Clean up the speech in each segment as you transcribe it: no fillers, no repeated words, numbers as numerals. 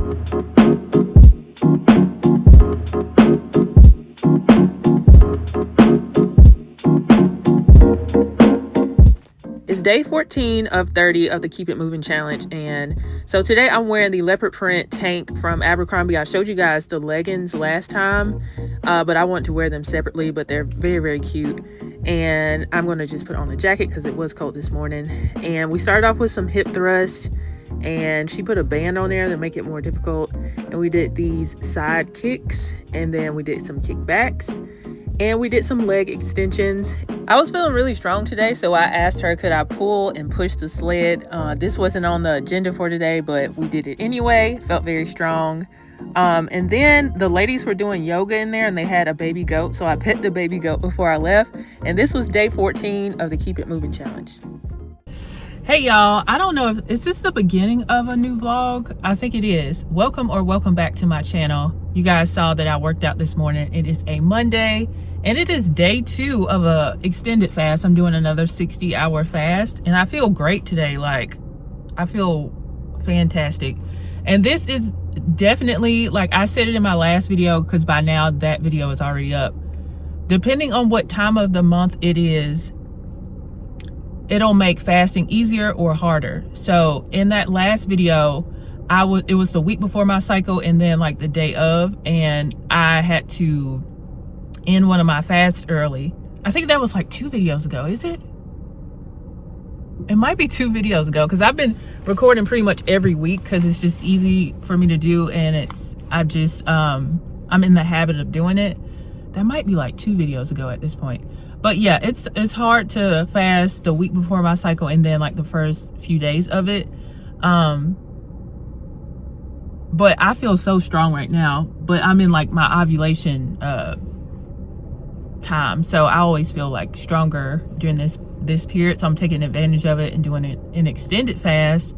It's day 14 of 30 of the Keep It Moving challenge, and so today I'm wearing the leopard print tank from Abercrombie. I showed you guys the leggings last time, but I want to wear them separately, but they're very, very cute. And I'm going to just put on a jacket because it was cold this morning. And we started off with some hip thrusts, and she put a band on there to make it more difficult. And we did these side kicks, and then we did some kickbacks, and we did some leg extensions. I was feeling really strong today, so I asked her, could I pull and push the sled? This wasn't on the agenda for today, but we did it anyway. Felt very strong. And then the ladies were doing yoga in there, and they had a baby goat, so I pet the baby goat before I left. And this was day 14 of the Keep It Moving challenge. Hey y'all, I don't know if is this the beginning of a new vlog? I think it is. Welcome back to my channel. You guys saw that I worked out this morning. It is a Monday, and it is day 2 of a extended fast. I'm doing another 60-hour fast, and I feel great today. Like, I feel fantastic. And this is definitely, like I said it in my last video, because by now that video is already up. Depending on what time of the month it is, it'll make fasting easier or harder. So in that last video, it was the week before my cycle, and then like the day of, and I had to end one of my fasts early. I think that was like 2 videos ago. Is it? It might be 2 videos ago, because I've been recording pretty much every week because it's just easy for me to do, and I'm in the habit of doing it. That might be like 2 videos ago at this point. But yeah, it's hard to fast the week before my cycle and then like the first few days of it. But I feel so strong right now, but I'm in like my ovulation time, so I always feel like stronger during this period, so I'm taking advantage of it and doing it in extended fast.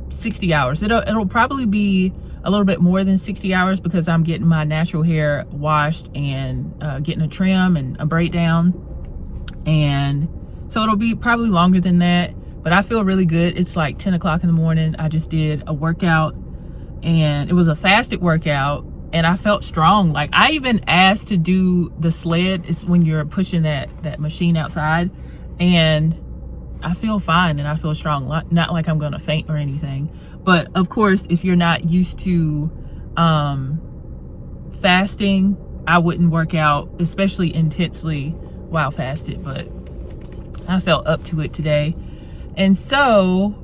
60 hours. It'll probably be a little bit more than 60 hours because I'm getting my natural hair washed and getting a trim and a braid down, and so it'll be probably longer than that. But I feel really good. It's like 10 o'clock in the morning. I just did a workout, and it was a fasted workout, and I felt strong. Like, I even asked to do the sled. It's when you're pushing that machine outside, and I feel fine and I feel strong. Not like I'm gonna faint or anything. But of course, if you're not used to fasting, I wouldn't work out especially intensely while fasted, but I felt up to it today. And so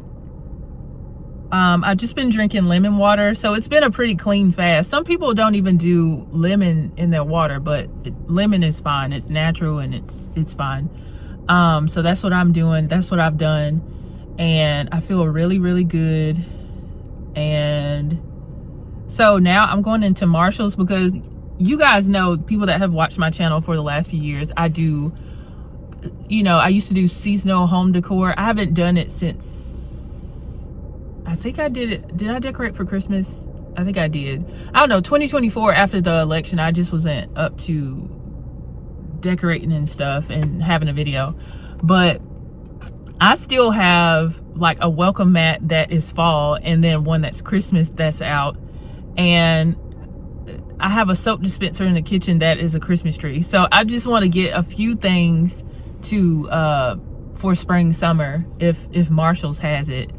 I've just been drinking lemon water, so it's been a pretty clean fast. Some people don't even do lemon in their water, but lemon is fine. It's natural and it's fine. So that's what I'm doing. That's what I've done, and I feel really, really good. And so now I'm going into Marshall's, because you guys know, people that have watched my channel for the last few years, I do, you know, I used to do seasonal home decor. I haven't done it since, I think I did it. Did I decorate for Christmas? I think I did. I don't know, 2024, after the election, I just wasn't up to decorating and stuff and having a video. But I still have like a welcome mat that is fall, and then one that's Christmas that's out, and I have a soap dispenser in the kitchen that is a Christmas tree. So I just want to get a few things to for spring, summer, if Marshall's has it.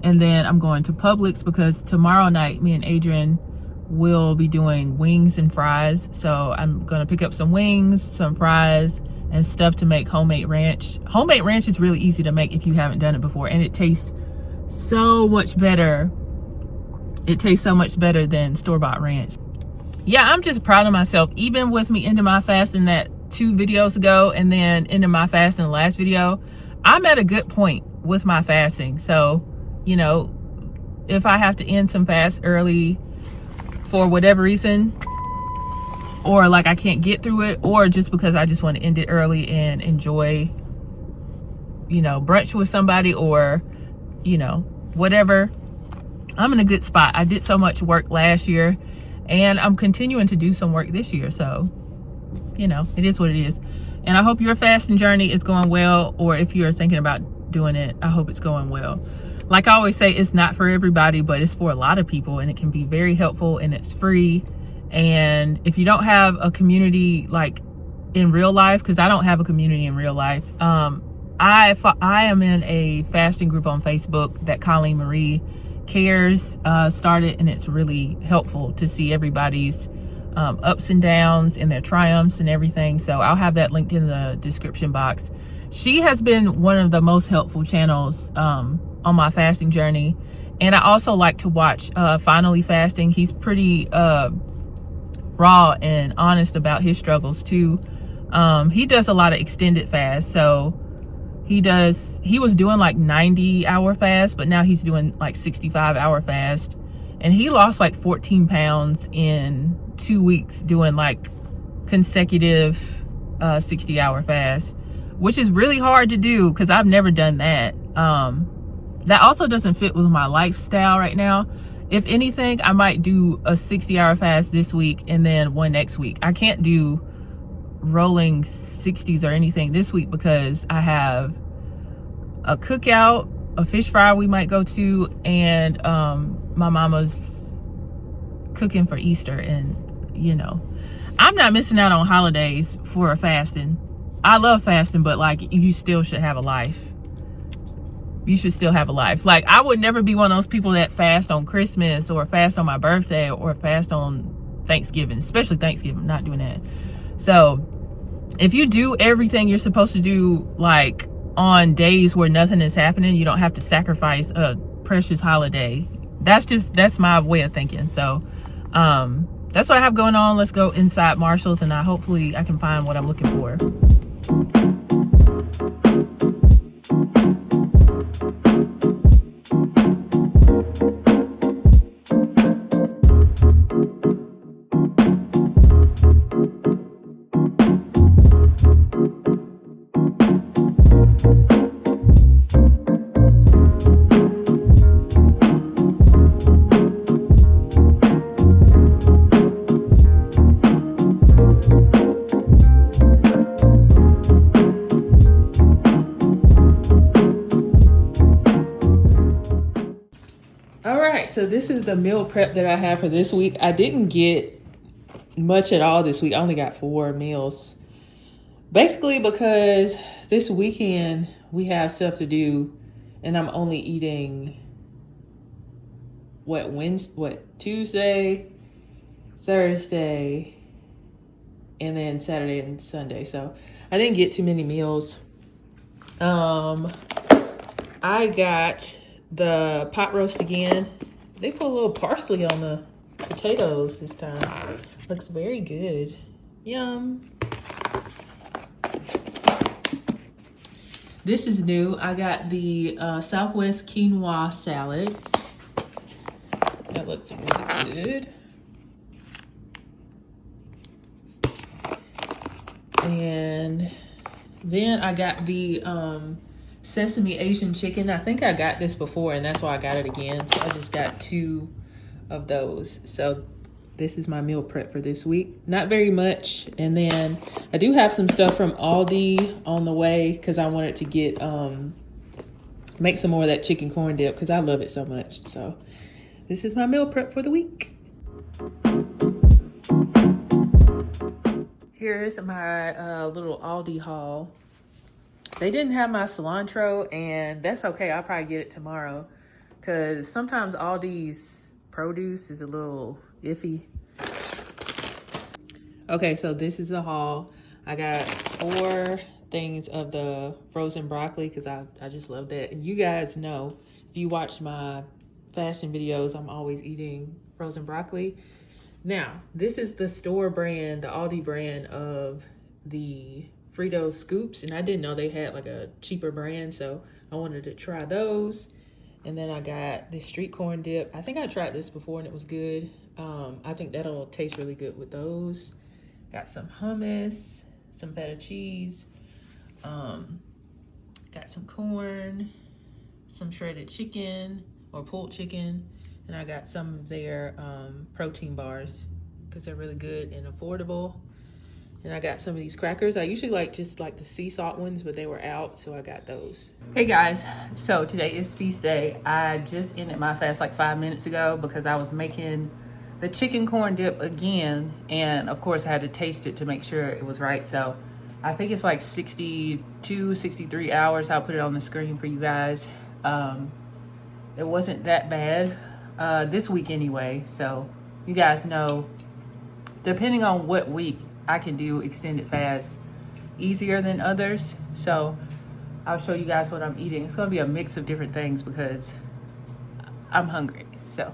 And then I'm going to Publix, because tomorrow night me and Adrian will be doing wings and fries. So I'm gonna pick up some wings, some fries, and stuff to make homemade ranch. Homemade ranch is really easy to make if you haven't done it before, and it tastes so much better. It tastes so much better than store-bought ranch. Yeah, I'm just proud of myself. Even with me ending my fast in that 2 videos ago, and then ending my fast in the last video, I'm at a good point with my fasting. So, you know, if I have to end some fast early for whatever reason, or like I can't get through it, or just because I just want to end it early and enjoy, you know, brunch with somebody, or, you know, whatever, I'm in a good spot. I did so much work last year, and I'm continuing to do some work this year. So, you know, it is what it is. And I hope your fasting journey is going well, or if you're thinking about doing it, I hope it's going well. like I always say, it's not for everybody, but it's for a lot of people, and it can be very helpful, and it's free. And if you don't have a community like in real life, because I don't have a community in real life, I am in a fasting group on Facebook that Colleen Marie Cares started, and it's really helpful to see everybody's ups and downs and their triumphs and everything. So I'll have that linked in the description box. She has been one of the most helpful channels on my fasting journey. And I also like to watch Finally Fasting. He's pretty raw and honest about his struggles too. He does a lot of extended fasts. So he was doing like 90-hour fast, but now he's doing like 65-hour fast. And he lost like 14 pounds in 2 weeks doing like consecutive 60-hour fast, which is really hard to do because I've never done that. That also doesn't fit with my lifestyle right now. If anything, I might do a 60-hour fast this week and then one next week. I can't do rolling 60s or anything this week because I have a cookout, a fish fry we might go to, and my mama's cooking for Easter. And you know, I'm not missing out on holidays for fasting. I love fasting, but like, you still should have a life. You should still have a life. Like, I would never be one of those people that fast on Christmas or fast on my birthday or fast on Thanksgiving, especially Thanksgiving. Not doing that. So if you do everything you're supposed to do, like on days where nothing is happening, you don't have to sacrifice a precious holiday. That's my way of thinking. So that's what I have going on. Let's go inside Marshall's, and hopefully I can find what I'm looking for. So this is the meal prep that I have for this week. I didn't get much at all this week. I only got 4 meals. Basically because this weekend we have stuff to do, and I'm only eating Tuesday, Thursday, and then Saturday and Sunday. So I didn't get too many meals. I got the pot roast again. They put a little parsley on the potatoes this time. Looks very good. Yum. This is new. I got the Southwest quinoa salad. That looks really good. And then I got the sesame Asian chicken. I think I got this before, and that's why I got it again. So I just got 2 of those. So this is my meal prep for this week. Not very much. And then I do have some stuff from Aldi on the way because I wanted to get make some more of that chicken corn dip because I love it so much. So this is my meal prep for the week. Here's my little Aldi haul. They didn't have my cilantro, and that's okay. I'll probably get it tomorrow because sometimes Aldi's produce is a little iffy. Okay, so this is a haul. I got 4 things of the frozen broccoli because I just love that. And you guys know, if you watch my fashion videos, I'm always eating frozen broccoli. Now, this is the store brand, the Aldi brand of the Frito scoops, and I didn't know they had like a cheaper brand, so I wanted to try those. And then I got this street corn dip. I think I tried this before and it was good. I think that'll taste really good with those. Got some hummus, some feta cheese, got some corn, some shredded chicken or pulled chicken, and I got some of their protein bars because they're really good and affordable. And I got some of these crackers. I usually like just like the sea salt ones, but they were out, so I got those. Hey guys, so today is feast day. I just ended my fast like 5 minutes ago because I was making the chicken corn dip again. And of course I had to taste it to make sure it was right. So I think it's like 62, 63 hours. I'll put it on the screen for you guys. It wasn't that bad this week anyway. So you guys know, depending on what week, I can do extended fast easier than others. So I'll show you guys what I'm eating. It's gonna be a mix of different things because I'm hungry. So,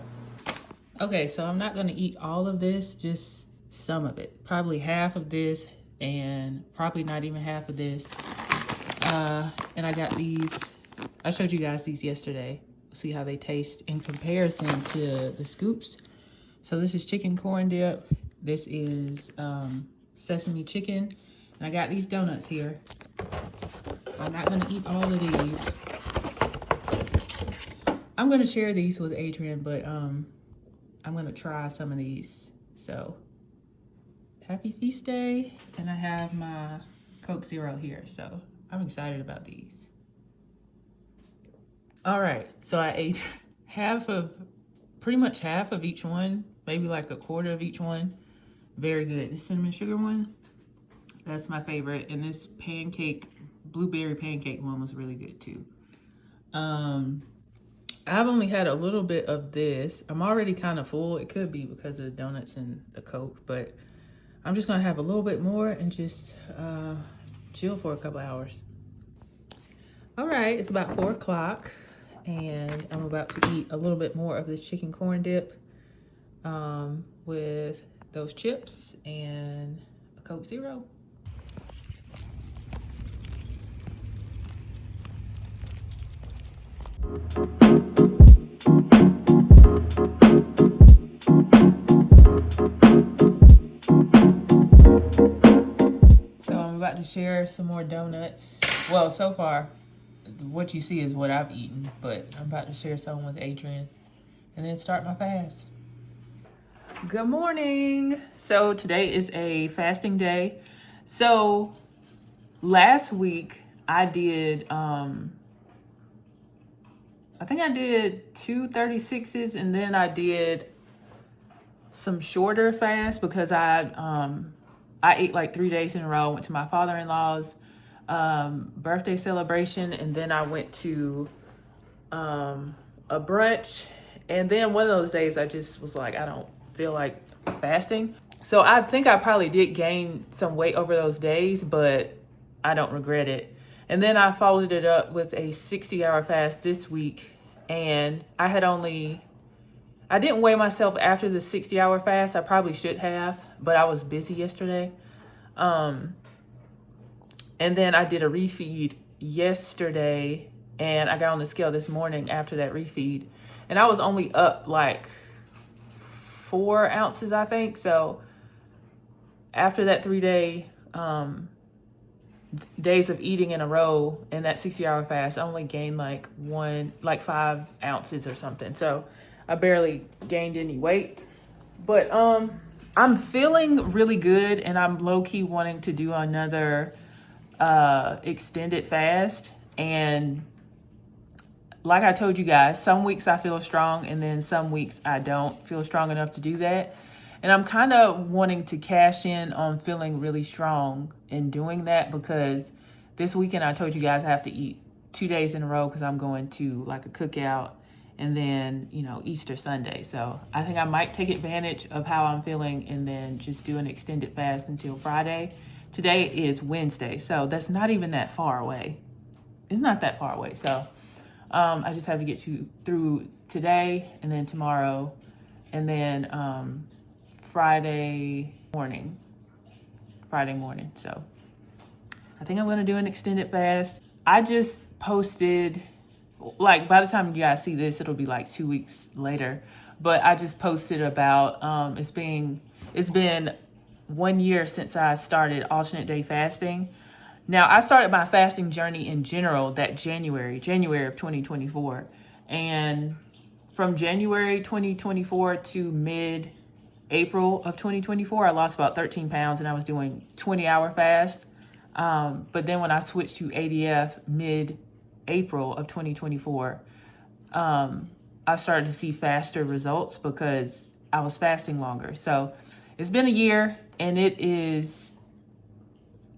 okay, so I'm not gonna eat all of this, just some of it. Probably half of this and probably not even half of this. And I got these, I showed you guys these yesterday. See how they taste in comparison to the scoops. So this is chicken corn dip. This is sesame chicken. And I got these donuts here. I'm not gonna eat all of these. I'm gonna share these with Adrian, but I'm gonna try some of these. So happy feast day. And I have my Coke Zero here, so I'm excited about these. All right, so I ate pretty much half of each one, maybe like a quarter of each one. Very good. The cinnamon sugar one, that's my favorite. And this pancake, blueberry pancake one was really good too. I've only had a little bit of this. I'm already kind of full. It could be because of the donuts and the Coke, but I'm just gonna have a little bit more and just chill for a couple hours. All right, it's about 4 o'clock and I'm about to eat a little bit more of this chicken corn dip with those chips and a Coke Zero. So I'm about to share some more donuts. Well, so far, what you see is what I've eaten, but I'm about to share some with Adrian and then start my fast. Good morning. So today is a fasting day. So last week I did, I think I did 2 36s and then I did some shorter fasts because I ate like 3 days in a row. Went to my father-in-law's birthday celebration, and then I went to a brunch, and then one of those days I just was like, I don't feel like fasting. So I think I probably did gain some weight over those days, but I don't regret it. And then I followed it up with a 60-hour fast this week, and I didn't weigh myself after the 60-hour fast. I probably should have, but I was busy yesterday. And then I did a refeed yesterday, and I got on the scale this morning after that refeed, and I was only up like 4 ounces, I think. So after that 3-day days of eating in a row and that 60-hour fast, I only gained like 5 ounces or something. So I barely gained any weight, but I'm feeling really good, and I'm low-key wanting to do another extended fast. And like I told you guys, some weeks I feel strong and then some weeks I don't feel strong enough to do that. And I'm kind of wanting to cash in on feeling really strong in doing that, because this weekend I told you guys I have to eat 2 days in a row because I'm going to like a cookout and then, you know, Easter Sunday. So I think I might take advantage of how I'm feeling and then just do an extended fast until Friday. Today is Wednesday, so that's not even that far away. It's not that far away. So I just have to get you through today and then tomorrow and then Friday morning. So I think I'm going to do an extended fast. I just posted, like by the time you guys see this, it'll be like 2 weeks later. But I just posted about it's been 1 year since I started alternate day fasting. Now, I started my fasting journey in general that January of 2024. And from January 2024 to mid April of 2024, I lost about 13 pounds and I was doing 20-hour fast. But then when I switched to ADF mid-April of 2024, I started to see faster results because I was fasting longer. So it's been a year, and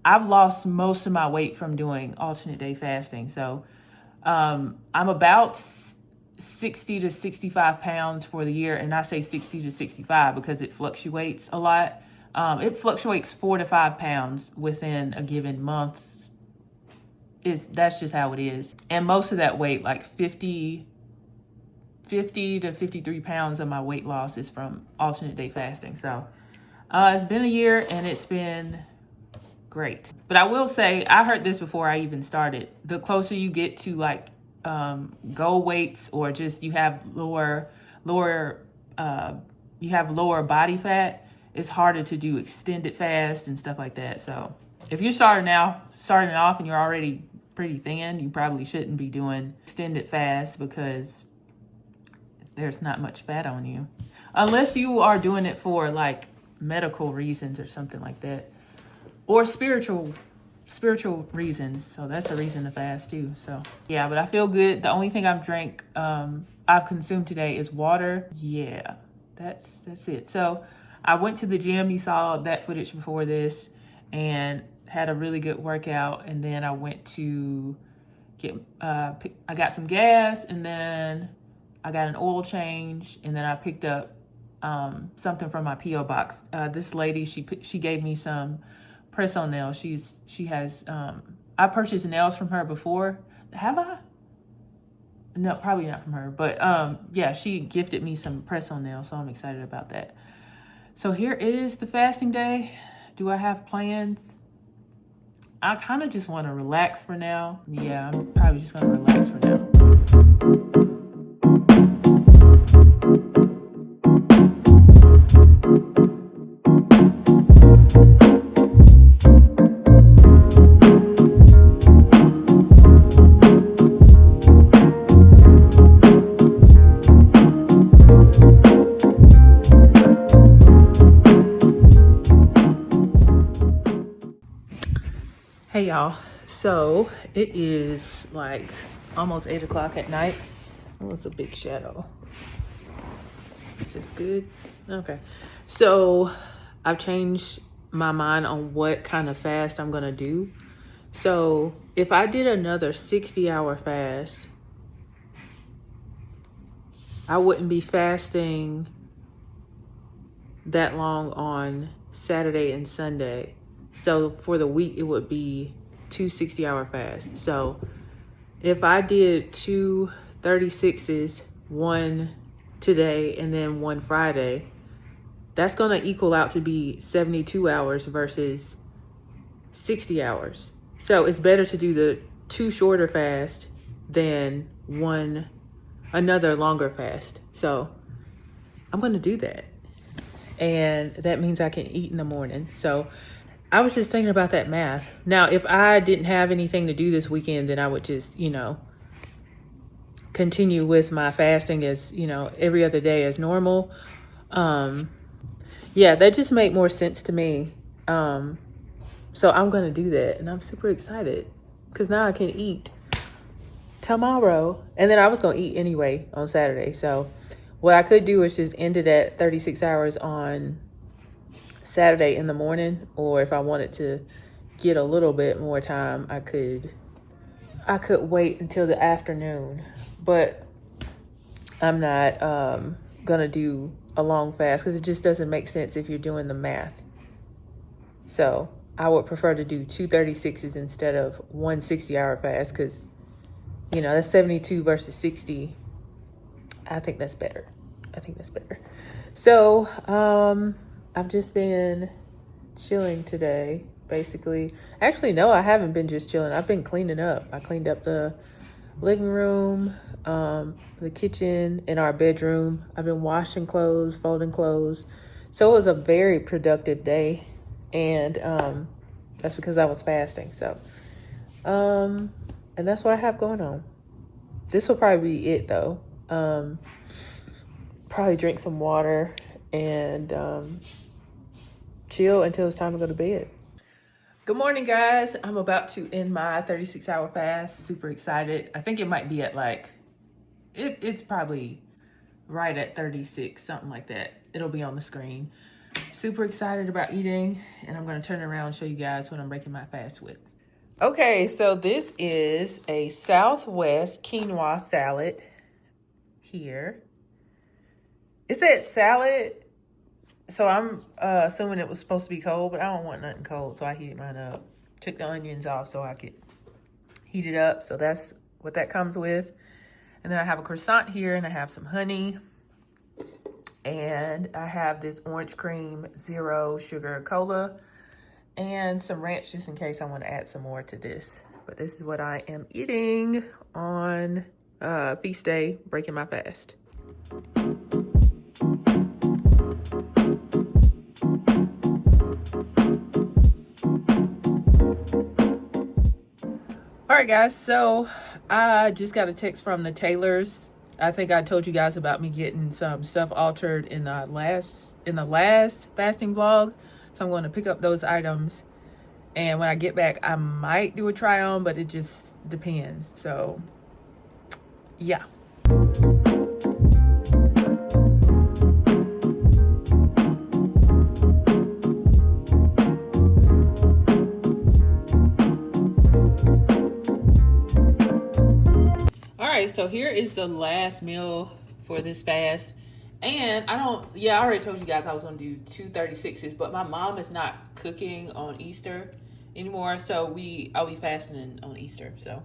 I've lost most of my weight from doing alternate day fasting. So I'm about 60 to 65 pounds for the year. And I say 60 to 65 because it fluctuates a lot. It fluctuates 4 to 5 pounds within a given month. That's just how it is. And most of that weight, like 50 to 53 pounds of my weight loss is from alternate day fasting. So it's been a year and it's been great. But I will say, I heard this before I even started. The closer you get to like goal weights, or just you have lower body fat, it's harder to do extended fast and stuff like that. So if you're starting off and you're already pretty thin, you probably shouldn't be doing extended fast because there's not much fat on you, unless you are doing it for like medical reasons or something like that, or spiritual reasons. So that's a reason to fast too. So yeah, but I feel good. The only thing I've consumed today is water. Yeah, that's it. So I went to the gym. You saw that footage before this, and had a really good workout. And then I went to I got some gas, and then I got an oil change, and then I picked up something from my P.O. box. This lady, she gave me some press-on nails. She has I purchased nails from her before. Have I? No, probably not from her. But yeah, she gifted me some press-on nails, so I'm excited about that. So here is the fasting day. Do I have plans? I kind of just want to relax for now. Yeah, I'm probably just going to relax for now. Hey y'all, so it is like almost 8 o'clock at night. Oh, it's a big shadow. Is this good? Okay. So I've changed my mind on what kind of fast I'm gonna do. So if I did another 60-hour fast, I wouldn't be fasting that long on Saturday and Sunday. So for the week, it would be 2 60-hour fasts. So if I did 2 36s, one today and then one Friday, that's going to equal out to be 72 hours versus 60 hours. So it's better to do the 2 shorter fast than another longer fast. So I'm going to do that. And that means I can eat in the morning. So I was just thinking about that math. Now, if I didn't have anything to do this weekend, then I would just, continue with my fasting as, every other day as normal. Yeah, that just made more sense to me. So I'm going to do that. And I'm super excited because now I can eat tomorrow. And then I was going to eat anyway on Saturday. So what I could do is just end it at 36 hours on Saturday in the morning, or if I wanted to get a little bit more time, I could wait until the afternoon. But I'm not gonna do a long fast because it just doesn't make sense if you're doing the math. So I would prefer to do 2 36s instead of 1 60-hour fast because that's 72 versus 60. I think that's better. So I've just been chilling today, basically. Actually, no, I haven't been just chilling. I've been cleaning up. I cleaned up the living room, the kitchen, and our bedroom. I've been washing clothes, folding clothes. So it was a very productive day. And that's because I was fasting. So, and that's what I have going on. This will probably be it, though. Probably drink some water and chill until it's time to go to bed. Good morning, guys. I'm about to end my 36-hour fast. Super excited. I think it might be at like, it's probably right at 36, something like that. It'll be on the screen. Super excited about eating, and I'm gonna turn around and show you guys what I'm breaking my fast with. Okay, so this is a Southwest quinoa salad here. It said salad, so I'm assuming it was supposed to be cold, but I don't want nothing cold, so I heated mine up. Took the onions off so I could heat it up, so that's what that comes with. And then I have a croissant here, and I have some honey. And I have this orange cream zero sugar cola and some ranch just in case I want to add some more to this. But this is what I am eating on feast day, breaking my fast. All right, guys, so I just got a text from the tailors. I think I told you guys about me getting some stuff altered in the last fasting vlog. So I'm going to pick up those items, and when I get back, I might do a try on, but it just depends. So yeah. So here is the last meal for this fast. And I already told you guys I was gonna do 2 36s, but my mom is not cooking on Easter anymore, so I'll be fasting on Easter. So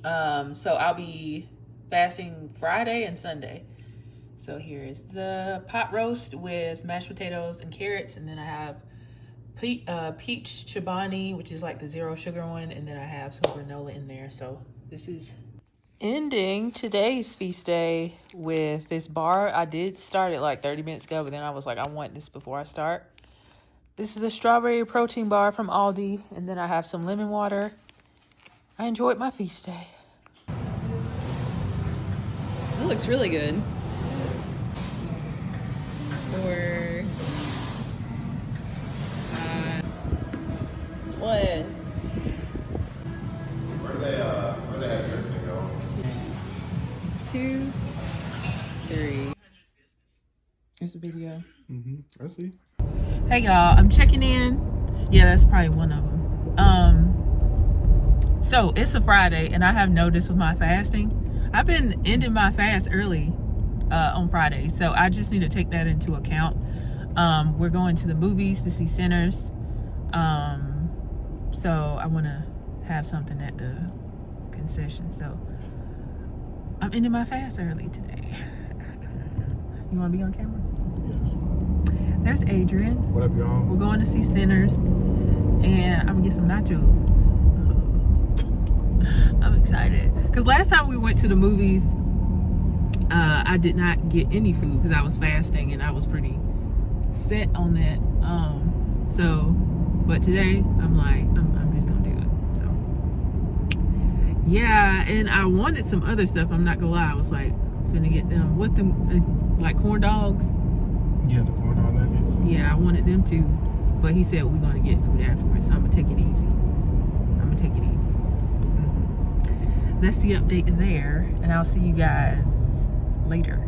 I'll be fasting Friday and Sunday. So here is the pot roast with mashed potatoes and carrots, and then I have peach chobani, which is like the zero sugar one, and then I have some granola in there. So this is ending today's feast day with this bar. I did start it like 30 minutes ago, but then I was like, I want this before I start. This is a strawberry protein bar from Aldi, and then I have some lemon water. I enjoyed my feast day. That looks really good. Or what? Where they have yours to go? 2, 3. Here's a video. I see. Hey y'all, I'm checking in. Yeah, that's probably one of them. So it's a Friday, and I have noticed with my fasting, I've been ending my fast early on Friday, so I just need to take that into account. We're going to the movies to see Sinners, so I want to have something at the concession. So I'm ending my fast early today. You want to be on camera? Yes. There's Adrian. What up, y'all? We're going to see Sinners, and I'm gonna get some nachos. I'm excited because last time we went to the movies, I did not get any food because I was fasting and I was pretty set on that. But today I'm like, I'm just gonna do it. So yeah, and I wanted some other stuff. I'm not gonna lie. I was like, I'm finna get them. What them like corn dogs? Yeah, the corn dog nuggets. Yeah, I wanted them too, but he said we're gonna get food afterwards, so I'm gonna take it easy. That's the update there, and I'll see you guys later.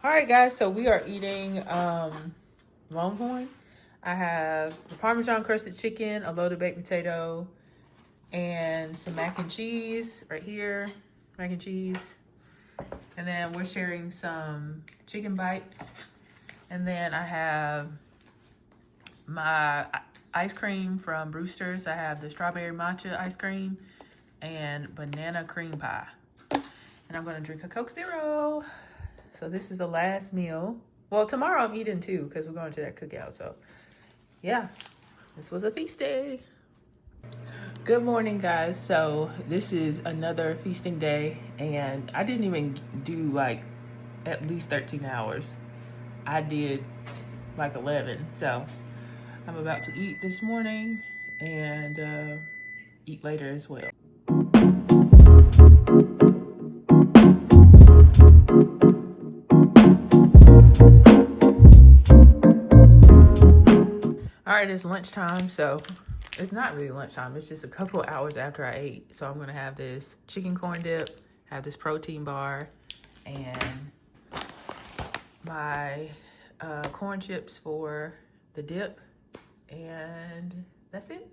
All right, guys, so we are eating Longhorn. I have the Parmesan crusted chicken, a loaded baked potato, and some mac and cheese right here. Mac and cheese. And then we're sharing some chicken bites. And then I have my ice cream from Brewster's. I have the strawberry matcha ice cream and banana cream pie. And I'm gonna drink a Coke Zero. So this is the last meal. Well, tomorrow I'm eating too because we're going to that cookout. So yeah, this was a feast day. Good morning, guys. So this is another feasting day, and I didn't even do like at least 13 hours. I did like 11. So I'm about to eat this morning and eat later as well. All right, it's lunchtime, so it's not really lunchtime. It's just a couple of hours after I ate. So I'm gonna have this chicken corn dip, have this protein bar, and my corn chips for the dip, and that's it.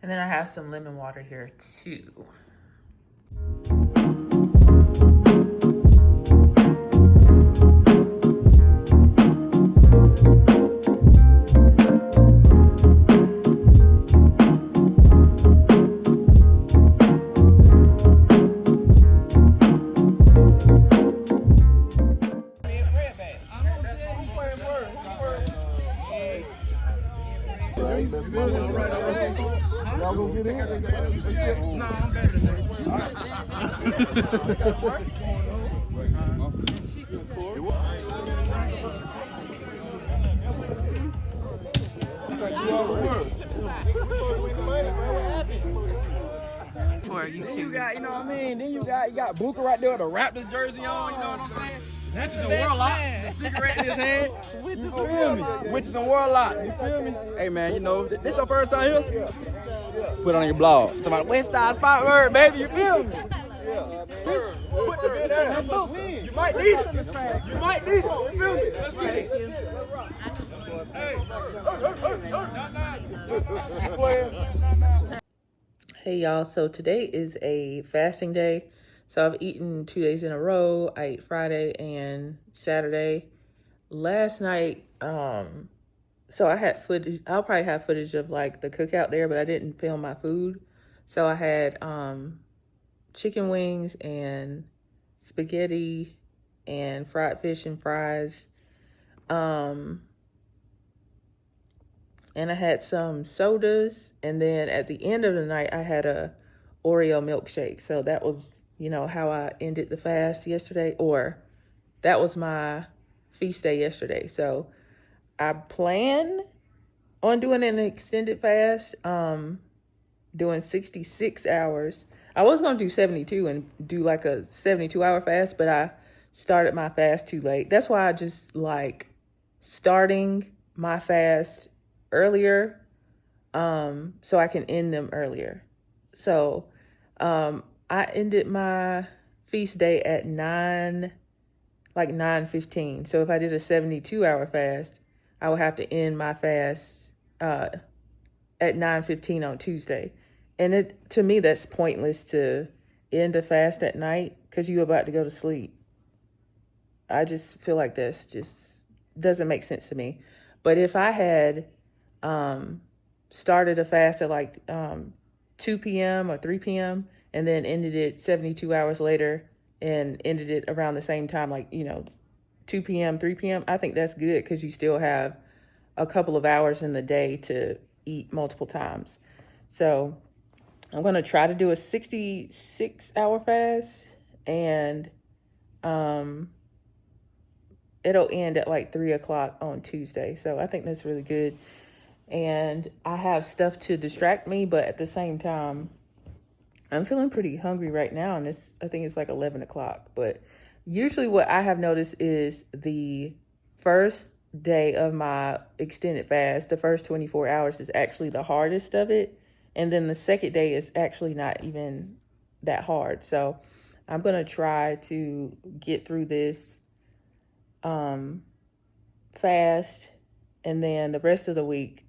And then I have some lemon water here too. Then you got, you know what I mean? Then you got Booker right there with a Raptors jersey on, you know what I'm saying? Witches and Warlock, the cigarette in his hand. Witches and Warlock. Witches and Warlock, you feel me? Hey man, you know, this your first time here? Put it on your blog. It's about West Side Spot Word, baby, you feel me? Put the bit there. You might need it. You might need it. You feel me? Let's get it. Hey y'all, so today is a fasting day. So I've eaten 2 days in a row. I ate Friday and Saturday. Last night, so I had footage. I'll probably have footage of like the cookout there, but I didn't film my food. So I had chicken wings and spaghetti and fried fish and fries. And I had some sodas, and then at the end of the night, I had a Oreo milkshake. So that was, you know, how I ended the fast yesterday, or that was my feast day yesterday. So I plan on doing an extended fast, doing 66 hours. I was going to do 72 and do like a 72-hour fast, but I started my fast too late. That's why I just like starting my fast earlier, so I can end them earlier. So I ended my feast day at 9:15. So if I did a 72-hour fast, I would have to end my fast at 9:15 on Tuesday. And to me, that's pointless to end a fast at night because you're about to go to sleep. I just feel like this just doesn't make sense to me. But if I had started a fast at like 2 p.m. or 3 p.m. and then ended it 72 hours later and ended it around the same time, like, you know, 2 p.m., 3 p.m., I think that's good because you still have a couple of hours in the day to eat multiple times. So I'm going to try to do a 66-hour fast, and it'll end at like 3 o'clock on Tuesday. So I think that's really good. And I have stuff to distract me, but at the same time, I'm feeling pretty hungry right now. And I think it's like 11 o'clock. But usually what I have noticed is the first day of my extended fast, the first 24 hours is actually the hardest of it. And then the second day is actually not even that hard. So I'm going to try to get through this fast. And then the rest of the week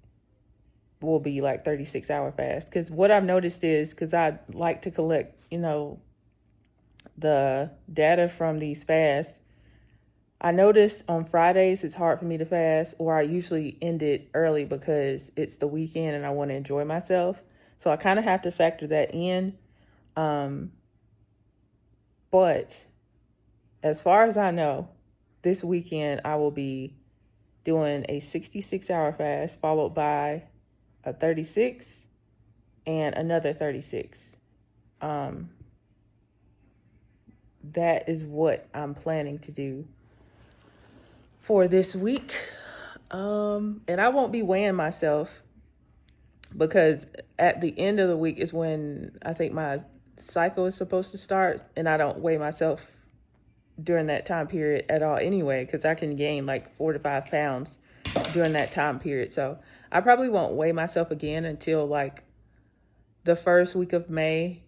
will be like 36-hour fast. Because what I've noticed is, because I like to collect, you know, the data from these fasts, I notice on Fridays it's hard for me to fast, or I usually end it early because it's the weekend and I want to enjoy myself. So I kind of have to factor that in. But as far as I know, this weekend I will be doing a 66-hour fast followed by a 36 and another 36. That is what I'm planning to do for this week. And I won't be weighing myself because at the end of the week is when I think my cycle is supposed to start, and I don't weigh myself during that time period at all anyway, because I can gain like 4 to 5 pounds during that time period. So I probably won't weigh myself again until like the first week of May.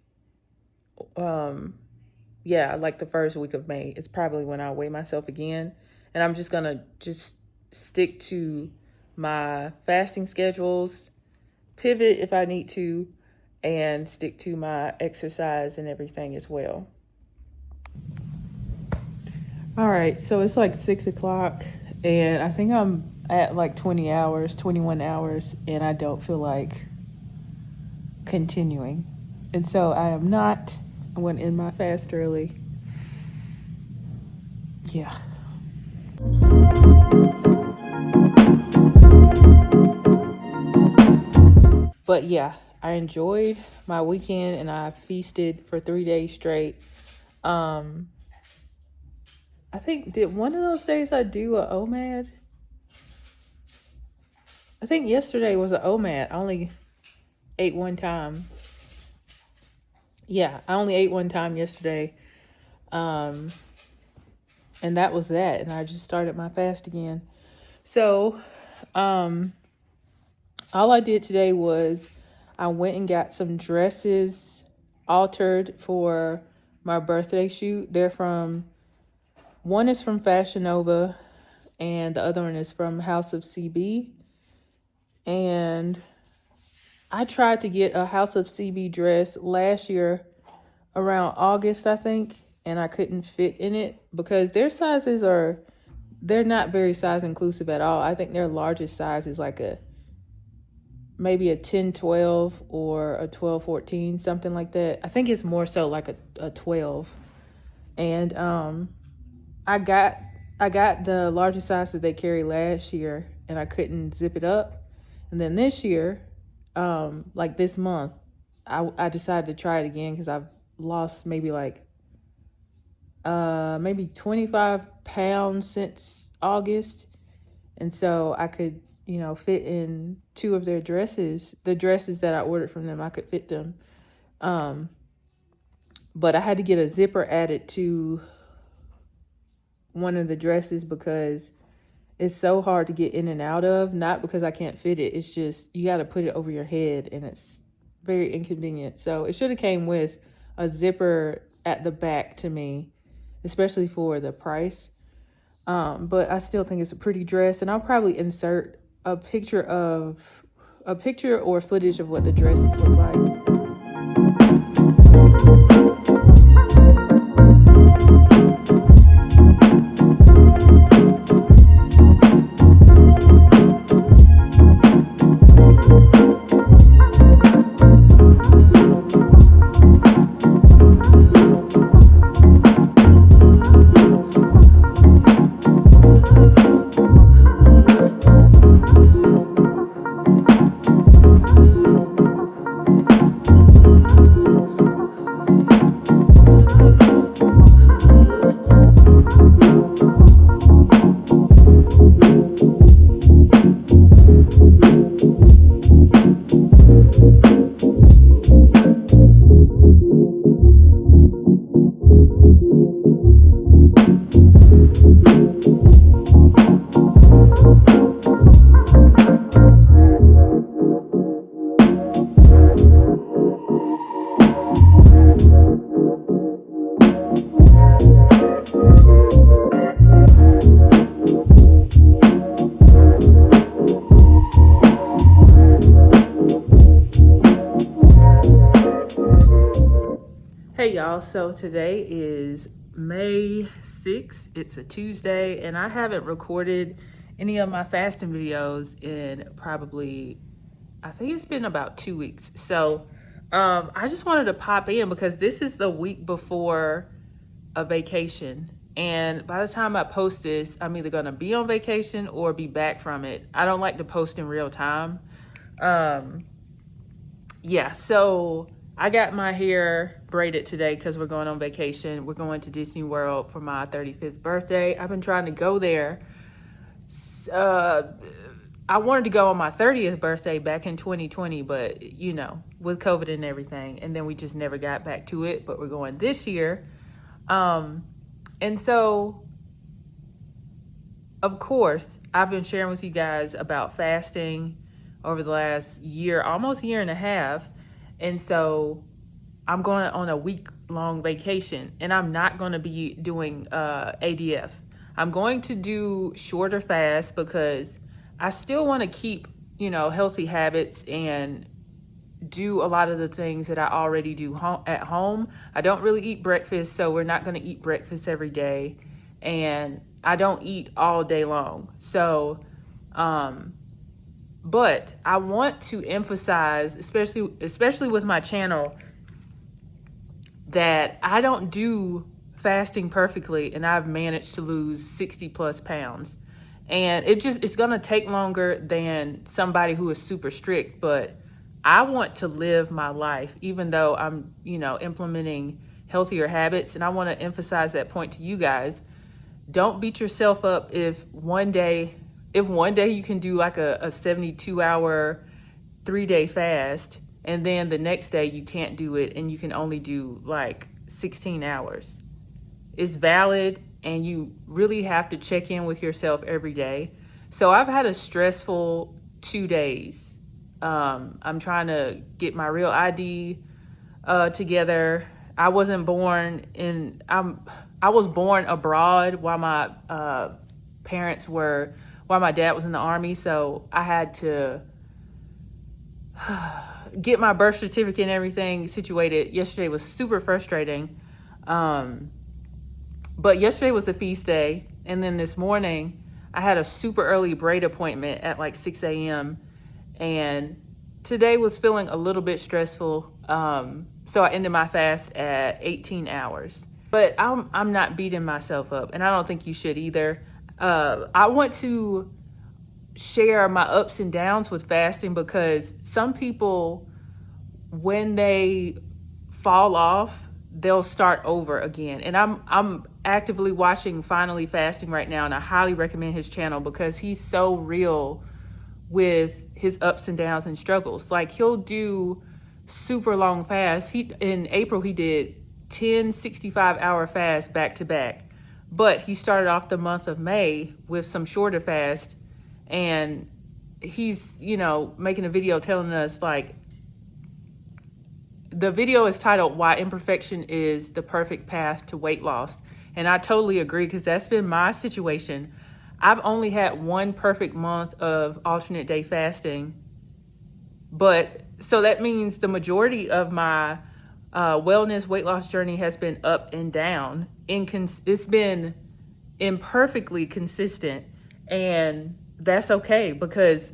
Yeah, like the first week of May is probably when I'll weigh myself again. And I'm just gonna stick to my fasting schedules, pivot if I need to, and stick to my exercise and everything as well. All right, so it's like 6 o'clock, and I think I'm at like 21 hours, and I don't feel like continuing. And so I am not. I went in my fast early. Yeah. But yeah, I enjoyed my weekend and I feasted for 3 days straight. I think, did one of those days I do a OMAD? I think yesterday was an OMAD. I only ate one time. Yeah, I only ate one time yesterday. And that was that. And I just started my fast again. So, all I did today was I went and got some dresses altered for my birthday shoot. One is from Fashion Nova and the other one is from House of CB. And I tried to get a House of CB dress last year around August, I think, and I couldn't fit in it because their sizes they're not very size inclusive at all. I think their largest size is like maybe a 10-12 or a 12-14, something like that. I think it's more so like a 12. And I got the largest size that they carried last year and I couldn't zip it up. And then this year, like this month, I decided to try it again because I've lost maybe 25 pounds since August. And so I could, fit in 2 of their dresses. The dresses that I ordered from them, I could fit them. But I had to get a zipper added to one of the dresses because it's so hard to get in and out of. Not because I can't fit it. It's just you got to put it over your head and it's very inconvenient. So it should have came with a zipper at the back to me, especially for the price. But I still think it's a pretty dress, and I'll probably insert a picture or footage of what the dresses look like. Hey y'all, so today is May 6th. It's a Tuesday, and I haven't recorded any of my fasting videos in probably, I think it's been about 2 weeks. So I just wanted to pop in because this is the week before a vacation. And by the time I post this, I'm either gonna be on vacation or be back from it. I don't like to post in real time. Yeah, so I got my hair braided today because we're going on vacation. We're going to Disney World for my 35th birthday. I've been trying to go there I wanted to go on my 30th birthday back in 2020, but you know, with COVID and everything, and then we just never got back to it, but we're going this year. And so, of course, I've been sharing with you guys about fasting over the last year, almost year and a half. And so I'm going on a week-long vacation, and I'm not going to be doing ADF. I'm going to do shorter fasts because I still want to keep, you know, healthy habits and do a lot of the things that I already do at home. I don't really eat breakfast, so we're not going to eat breakfast every day. And I don't eat all day long. So, but I want to emphasize, especially with my channel, that I don't do fasting perfectly, and I've managed to lose 60 plus pounds. And it's going to take longer than somebody who is super strict, but I want to live my life, even though I'm, you know, implementing healthier habits. And I want to emphasize that point to you guys. Don't beat yourself up if one day you can do like a 72-hour, 3-day fast, and then the next day you can't do it and you can only do like 16 hours. It's valid, and you really have to check in with yourself every day. So I've had a stressful 2 days. I'm trying to get my real ID together. I was born abroad while my my dad was in the Army, so I had to get my birth certificate and everything situated. Yesterday was super frustrating. But yesterday was a feast day, and then this morning I had a super early braid appointment at like 6 a.m. and today was feeling a little bit stressful. So I ended my fast at 18 hours. But I'm not beating myself up, and I don't think you should either. I want to share my ups and downs with fasting because some people, when they fall off, they'll start over again. And I'm actively watching Finally Fasting right now, and I highly recommend his channel because he's so real with his ups and downs and struggles. Like, he'll do super long fasts. In April he did 10 65-hour fasts back to back, but he started off the month of May with some shorter fasts, and he's, you know, making a video telling us, like, the video is titled "Why Imperfection is the Perfect Path to Weight Loss." And I totally agree, because that's been my situation. I've only had one perfect month of alternate day fasting, but so that means the majority of my wellness weight loss journey has been up and down. It's been imperfectly consistent, and that's okay, because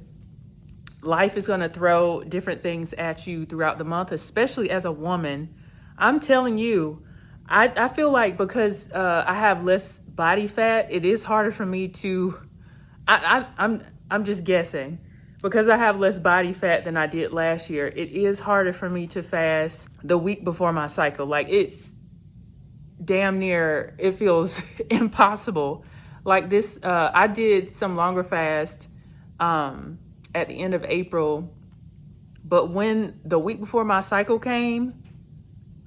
life is going to throw different things at you throughout the month, especially as a woman. I'm telling you, I feel like because I have less body fat, it is harder for me to, I'm just guessing, because I have less body fat than I did last year, it is harder for me to fast the week before my cycle. Like, it's damn near, it feels impossible. Like this, I did some longer fast at the end of April, but when the week before my cycle came,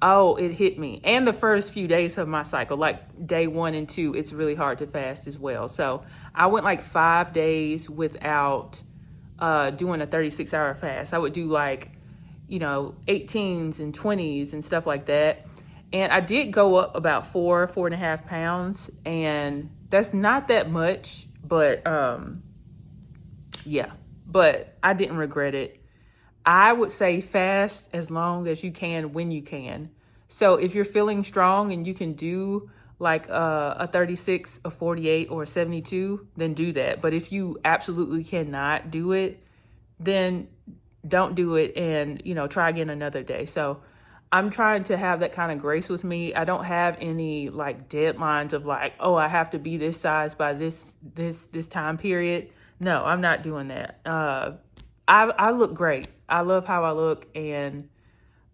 oh, it hit me. And the first few days of my cycle, like day 1 and 2, it's really hard to fast as well. So I went like 5 days without doing a 36-hour fast. I would do like, you know, 18s and 20s and stuff like that. And I did go up about 4.5 pounds, and that's not that much, but yeah, but I didn't regret it. I would say fast as long as you can when you can. So if you're feeling strong and you can do like a 36, a 48, or a 72, then do that. But if you absolutely cannot do it, then don't do it, and, you know, try again another day. So I'm trying to have that kind of grace with me. I don't have any like deadlines of like, oh, I have to be this size by this time period. No, I'm not doing that. I look great. I love how I look, and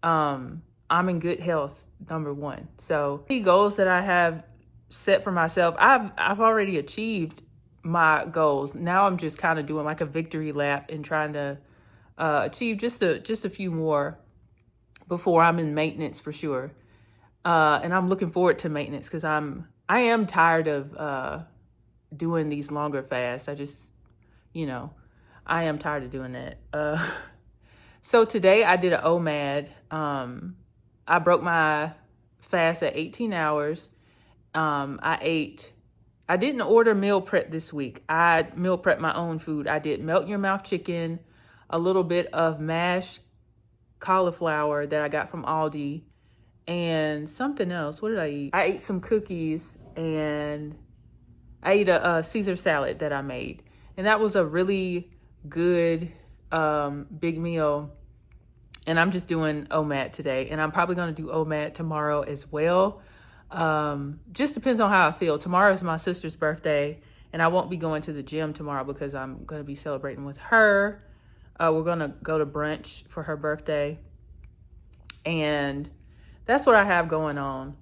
I'm in good health, number one. So the goals that I have set for myself, I've already achieved my goals. Now I'm just kind of doing like a victory lap and trying to achieve just a few more before I'm in maintenance for sure. And I'm looking forward to maintenance because I am tired of doing these longer fasts. I just, I am tired of doing that. So today I did an OMAD. I broke my fast at 18 hours. I didn't order meal prep this week. I meal prepped my own food. I did melt in your mouth chicken, a little bit of mashed cauliflower that I got from Aldi, and something else. What did I eat? I ate some cookies, and I ate a Caesar salad that I made. And that was a really good big meal. And I'm just doing OMAD today. And I'm probably going to do OMAD tomorrow as well. Just depends on how I feel. Tomorrow is my sister's birthday, and I won't be going to the gym tomorrow because I'm going to be celebrating with her. We're going to go to brunch for her birthday, and that's what I have going on.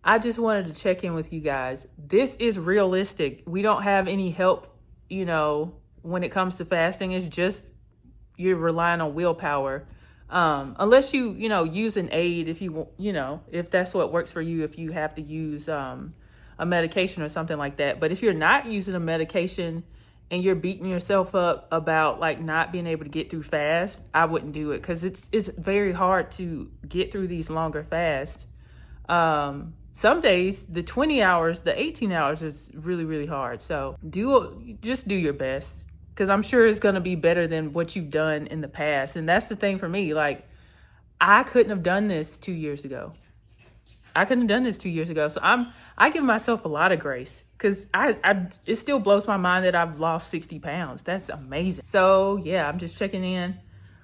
I just wanted to check in with you guys. This is realistic. We don't have any help, when it comes to fasting. It's just you're relying on willpower. Unless you use an aid, if if that's what works for you, if you have to use a medication or something like that. But if you're not using a medication and you're beating yourself up about like not being able to get through fast, I wouldn't do it because it's very hard to get through these longer fasts. Some days the 20 hours, the 18 hours is really, really hard. So just do your best. Because I'm sure it's going to be better than what you've done in the past. And that's the thing for me. Like, I couldn't have done this 2 years ago. So I give myself a lot of grace. Because it still blows my mind that I've lost 60 pounds. That's amazing. So, yeah, I'm just checking in,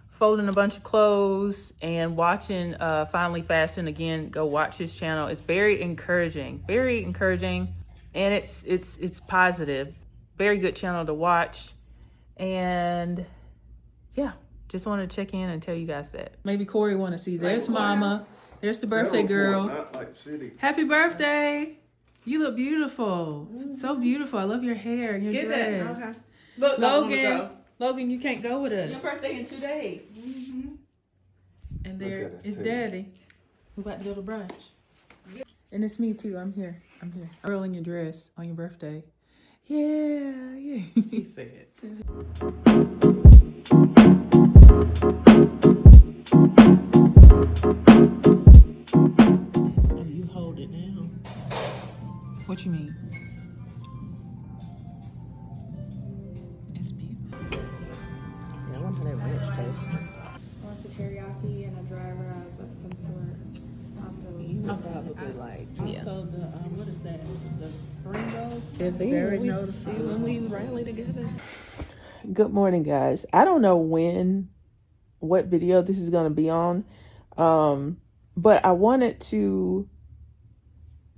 folding a bunch of clothes, and watching Finally Fasting again. Go watch his channel. It's very encouraging. And it's positive. Very good channel to watch. And yeah, just want to check in and tell you guys that. Maybe Corey want to see. There's Mama. There's the birthday girl. Happy birthday. You look beautiful. So beautiful. I love your hair and your dress. Okay. Look, Logan, you can't go with us. Your birthday in 2 days. Mm-hmm. And there is Daddy. We're about to go to brunch. And it's me too. I'm here. Earl in your dress on your birthday. Yeah. He said. You hold it now. What you mean? It's beautiful. Yeah, I want to that ranch taste. Wants a teriyaki and a dry rub of some sort. Probably like. Also, the what is that? The spring rolls. It's very noticeable when we rally together. Good morning, guys. I don't know what video this is going to be on, but I wanted to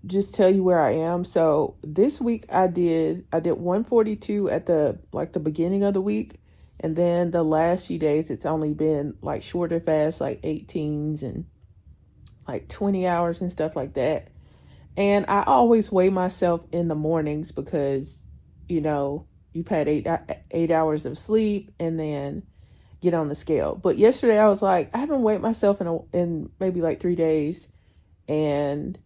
just tell you where I am. So this week I did 142 at the beginning of the week, and then the last few days it's only been like shorter fasts, like 18s and like 20 hours and stuff like that. And I always weigh myself in the mornings because, you've had eight hours of sleep and then get on the scale. But yesterday I was like, I haven't weighed myself in maybe like 3 days. And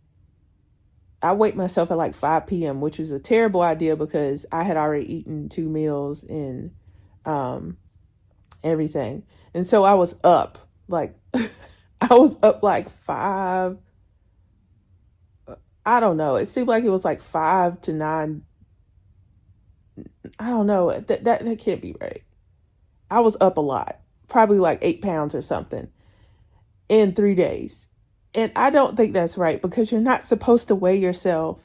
I weighed myself at like 5 p.m., which was a terrible idea because I had already eaten 2 meals and everything. And so I was up like, like 5. I don't know. It seemed like it was like 5 to 9. I don't know. That can't be right. I was up a lot, probably like 8 pounds or something in 3 days. And I don't think that's right because you're not supposed to weigh yourself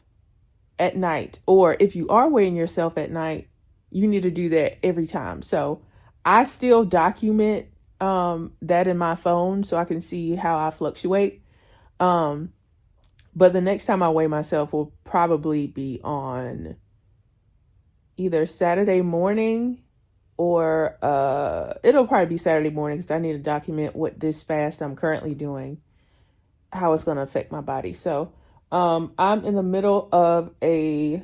at night. Or if you are weighing yourself at night, you need to do that every time. So I still document that in my phone so I can see how I fluctuate. But the next time I weigh myself will probably be on either Saturday morning or it'll probably be Saturday morning because I need to document what this fast I'm currently doing, how it's going to affect my body. So I'm in the middle of a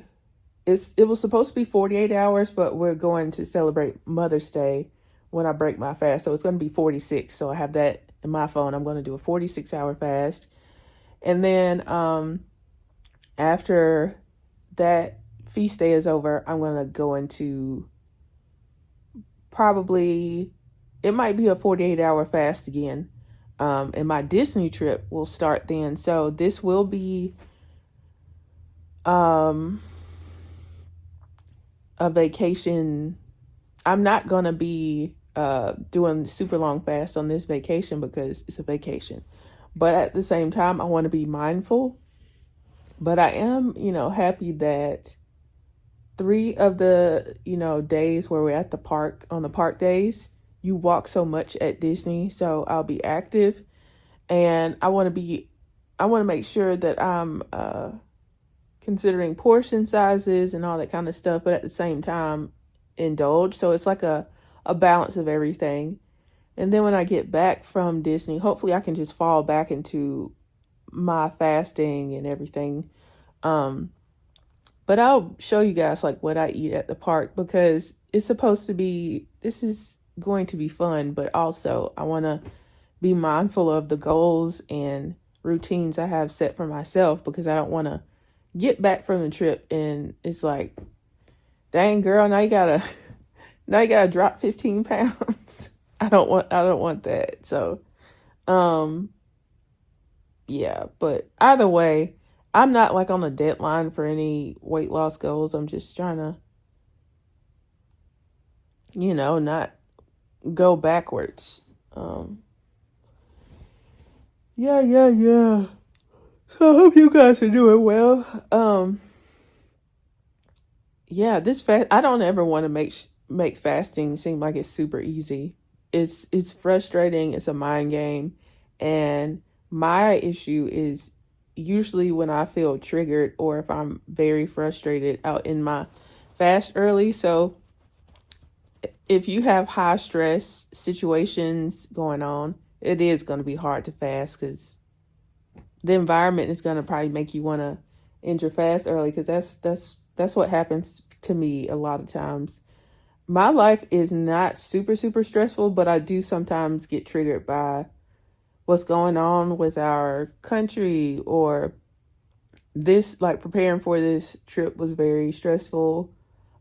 it was supposed to be 48 hours, but we're going to celebrate Mother's Day when I break my fast. So it's going to be 46. So I have that in my phone. I'm going to do a 46-hour fast. And then after that feast day is over, I'm going to go into probably, it might be a 48-hour fast again. And my Disney trip will start then. So this will be a vacation. I'm not going to be doing super long fast on this vacation because it's a vacation. But at the same time, I want to be mindful. But I am, happy that 3 of the, days where we're at the park, on the park days, you walk so much at Disney. So I'll be active, and I want to make sure that I'm considering portion sizes and all that kind of stuff, but at the same time, indulge. So it's like a balance of everything. And then when I get back from Disney, hopefully I can just fall back into my fasting and everything. But I'll show you guys like what I eat at the park, because it's supposed to be, this is going to be fun, but also I want to be mindful of the goals and routines I have set for myself, because I don't want to get back from the trip and it's like, dang girl, now you gotta drop 15 pounds. I don't want that. So, yeah, but either way, I'm not like on a deadline for any weight loss goals. I'm just trying to, not go backwards. Yeah. So I hope you guys are doing well. Yeah, this fast, I don't ever want to make fasting seem like it's super easy. It's frustrating. It's a mind game. And my issue is usually when I feel triggered or if I'm very frustrated out in my fast early. So if you have high stress situations going on, it is going to be hard to fast, because the environment is going to probably make you want to end your fast early, because that's what happens to me a lot of times. My life is not super, super stressful, but I do sometimes get triggered by what's going on with our country, or this, like preparing for this trip was very stressful.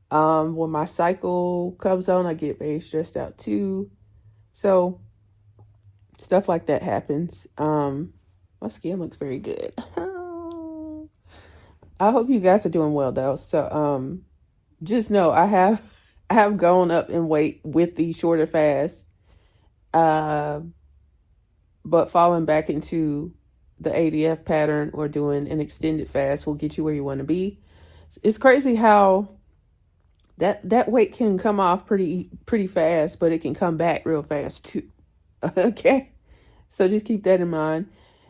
When my cycle comes on, I get very stressed out too. So stuff like that happens. My skin looks very good. I hope you guys are doing well though. So just know I have gone up in weight with the shorter fast. But falling back into the ADF pattern or doing an extended fast will get you where you want to be. It's crazy how that weight can come off pretty fast, but it can come back real fast too. Okay, so just keep that in mind.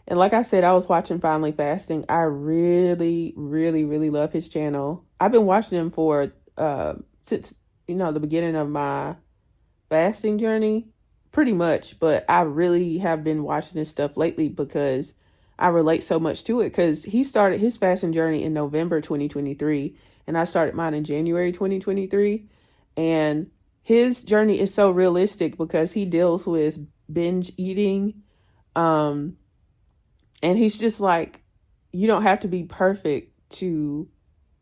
And like I said, I was watching Finally Fasting. I really, really, really love his channel. I've been watching him for since the beginning of my fasting journey, pretty much. But I really have been watching this stuff lately because I relate so much to it. Because he started his fasting journey in November 2023, and I started mine in January 2023. And his journey is so realistic because he deals with binge eating. And he's just like, you don't have to be perfect to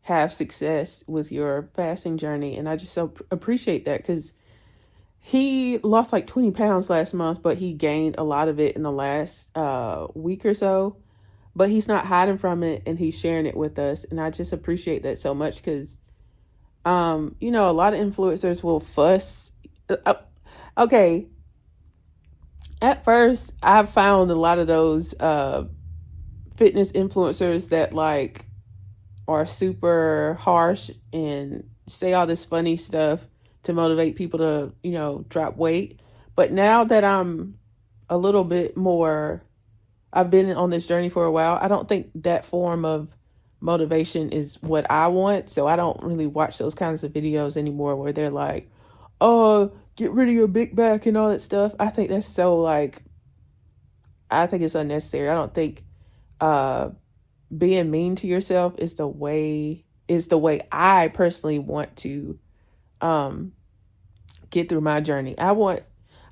have success with your fasting journey. And I just so appreciate that, because he lost like 20 pounds last month, but he gained a lot of it in the last week or so. But he's not hiding from it, and he's sharing it with us. And I just appreciate that so much, because, a lot of influencers will fuss. Okay. At first, I found a lot of those fitness influencers that like are super harsh and say all this funny stuff to motivate people to, drop weight. But now that I'm a little bit more, I've been on this journey for a while, I don't think that form of motivation is what I want. So I don't really watch those kinds of videos anymore where they're like, oh, get rid of your big back and all that stuff. I think that's so I think it's unnecessary. I don't think being mean to yourself is the way is the way I personally want to get through my journey.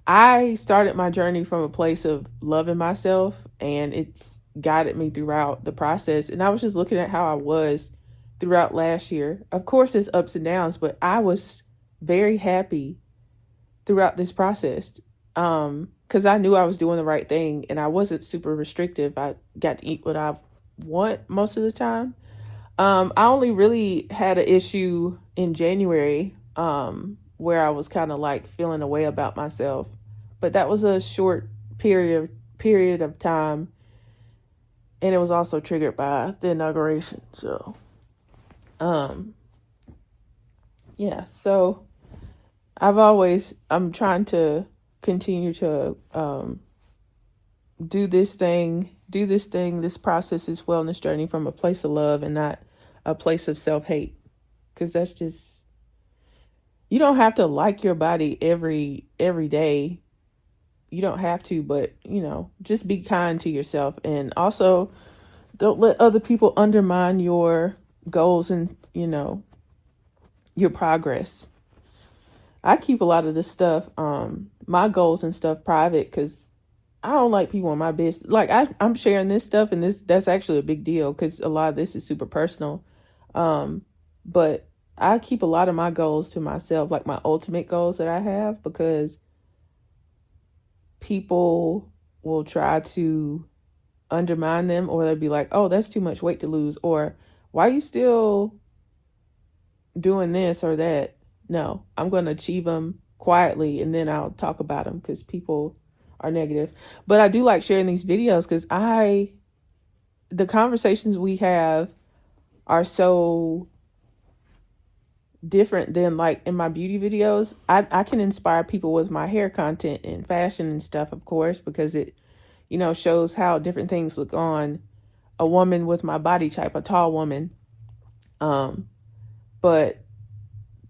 I started my journey from a place of loving myself, and it's guided me throughout the process. And I was just looking at how I was throughout last year. Of course, there's ups and downs, but I was very happy throughout this process. Because I knew I was doing the right thing, and I wasn't super restrictive. I got to eat what I want most of the time. I only really had an issue in January, where I was kind of like feeling a way about myself, but that was a short period of time, and it was also triggered by the inauguration. So, yeah. So I'm trying to continue to do this process, this wellness journey from a place of love and not a place of self-hate, because that's just, you don't have to like your body every day. You don't have to, but just be kind to yourself, and also don't let other people undermine your goals and your progress. I keep a lot of this stuff, my goals and stuff, private, because I don't like people in my business. Like I'm sharing this stuff, and that's actually a big deal because a lot of this is super personal. But I keep a lot of my goals to myself, like my ultimate goals that I have, because people will try to undermine them, or they'll be like, oh, that's too much weight to lose, or why are you still doing this or that? No, I'm going to achieve them quietly, and then I'll talk about them because people are negative. But I do like sharing these videos because the conversations we have are so different than like in my beauty videos. I can inspire people with my hair content and fashion and stuff, of course, because it, shows how different things look on a woman with my body type, a tall woman. But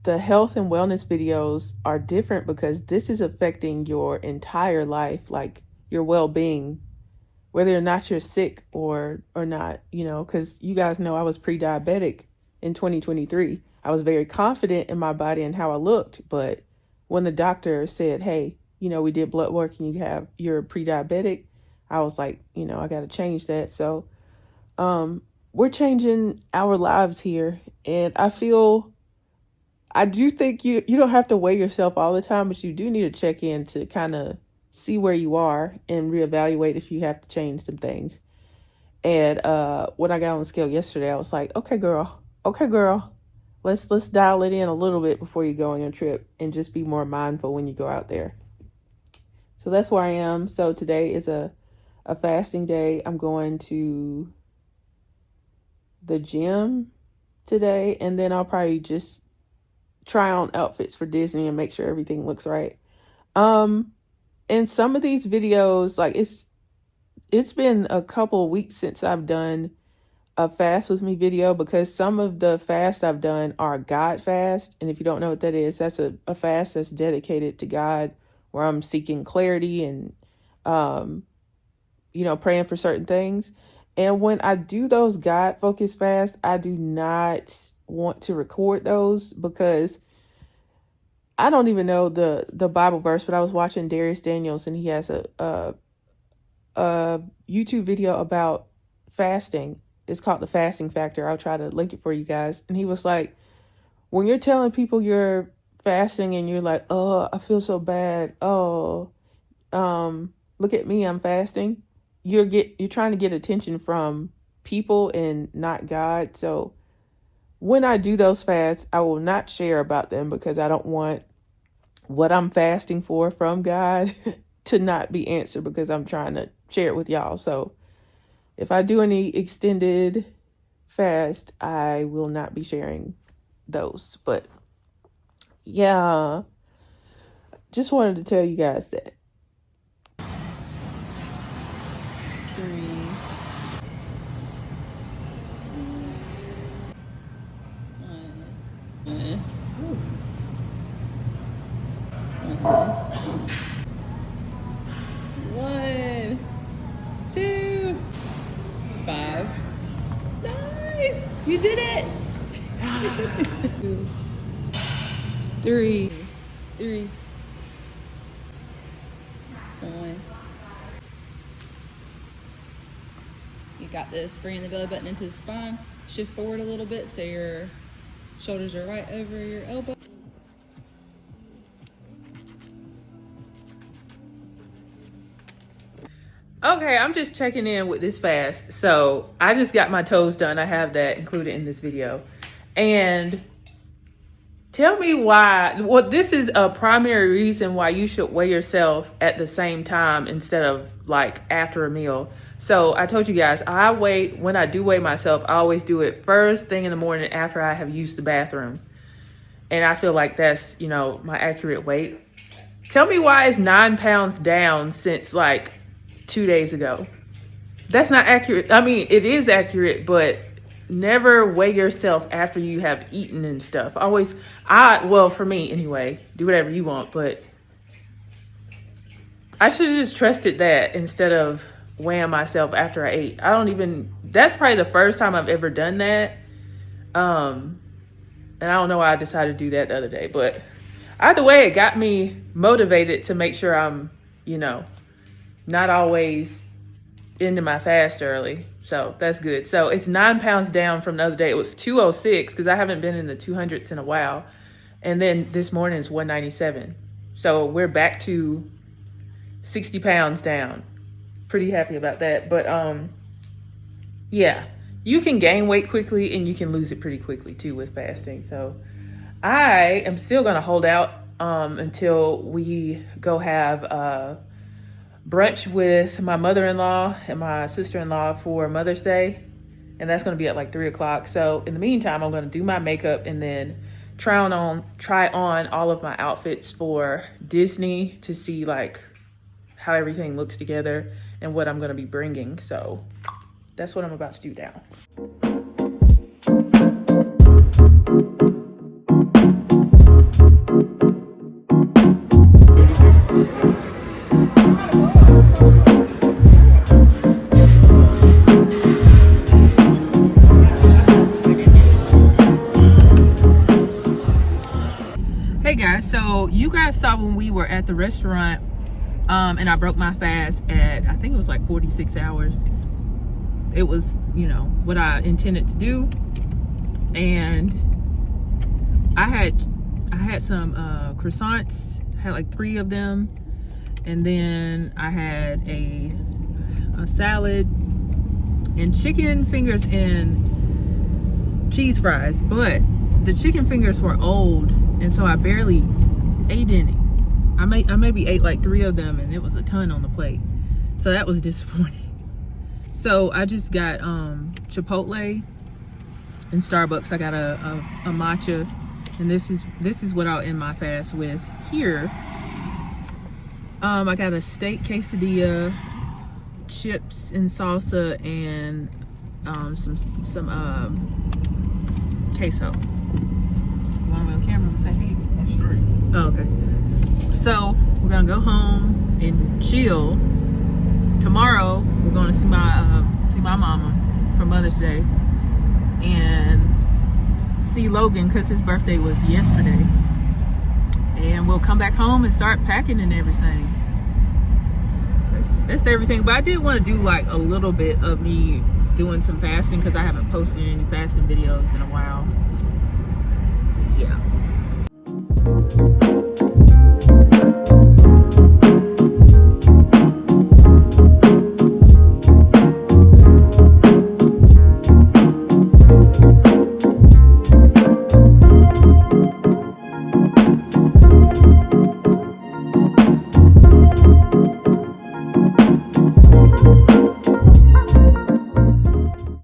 the health and wellness videos are different because this is affecting your entire life, like your well-being, whether or not you're sick or not, because you guys know I was pre-diabetic in 2023. I was very confident in my body and how I looked, but when the doctor said, hey, we did blood work and you're pre-diabetic, I was like, I got to change that. So we're changing our lives here, and I do think you don't have to weigh yourself all the time, but you do need to check in to kind of see where you are and reevaluate if you have to change some things. And when I got on the scale yesterday, I was like, okay, girl, let's dial it in a little bit before you go on your trip, and just be more mindful when you go out there. So that's where I am. So today is a fasting day. I'm going to the gym today, and then I'll probably just try on outfits for Disney and make sure everything looks right. And some of these videos, like it's been a couple weeks since I've done a fast with me video, because some of the fasts I've done are God fast. And if you don't know what that is, that's a fast that's dedicated to God, where I'm seeking clarity and, praying for certain things. And when I do those God focused fasts, I do not want to record those, because I don't even know the Bible verse, but I was watching Darius Daniels, and he has a YouTube video about fasting. It's called The Fasting Factor. I'll try to link it for you guys. And he was like, when you're telling people you're fasting and you're like, oh, I feel so bad. Oh, look at me, I'm fasting. You're trying to get attention from people and not God. So when I do those fasts, I will not share about them, because I don't want what I'm fasting for from God to not be answered, because I'm trying to share it with y'all. So if I do any extended fast, I will not be sharing those. But yeah, just wanted to tell you guys that. One, two, 5. Nice! You did it! 2, 3, 1. You got this. Bring the belly button into the spine. Shift forward a little bit so your shoulders are right over your elbow. Okay, I'm just checking in with this fast. So I just got my toes done. I have that included in this video. And tell me why, well, this is a primary reason why you should weigh yourself at the same time instead of like after a meal. So I told you guys, when I do weigh myself, I always do it first thing in the morning after I have used the bathroom. And I feel like that's, you know, my accurate weight. Tell me why it's 9 pounds down since like 2 days ago. That's not accurate. I mean, it is accurate, but never weigh yourself after you have eaten and stuff. Well, for me anyway, do whatever you want, but I should have just trusted that instead of weighing myself after I ate. That's probably the first time I've ever done that. And I don't know why I decided to do that the other day, but either way, it got me motivated to make sure I'm, you know, not always into my fast early. So that's good. So it's 9 pounds down from the other day. It was 206 because I haven't been in the 200s in a while. And then this morning is 197. So we're back to 60 pounds down. Pretty happy about that. But yeah, you can gain weight quickly and you can lose it pretty quickly too with fasting. So I am still going to hold out until we go have brunch with my mother-in-law and my sister-in-law for Mother's Day, and that's going to be at like 3 o'clock. So in the meantime, I'm going to do my makeup and then try on all of my outfits for Disney to see like how everything looks together and what I'm going to be bringing. So that's what I'm about to do now. Hey guys, so you guys saw when we were at the restaurant and I broke my fast at, I think it was like 46 hours. It was, you know, what I intended to do. And I had some croissants, had like 3 of them. And then I had a salad and chicken fingers and cheese fries, but the chicken fingers were old, and so I barely ate any. I maybe ate like 3 of them, and it was a ton on the plate, so that was disappointing. So I just got Chipotle and Starbucks. I got a matcha, and this is what I'll end my fast with here. I got a steak quesadilla, chips and salsa, and some queso. You want to be on camera and say hey? I'm straight. Oh, okay. So we're gonna go home and chill. Tomorrow we're gonna see my mama for Mother's Day and see Logan because his birthday was yesterday. And we'll come back home and start packing and everything. That's everything. But I did want to do like a little bit of me doing some fasting because I haven't posted any fasting videos in a while. Yeah.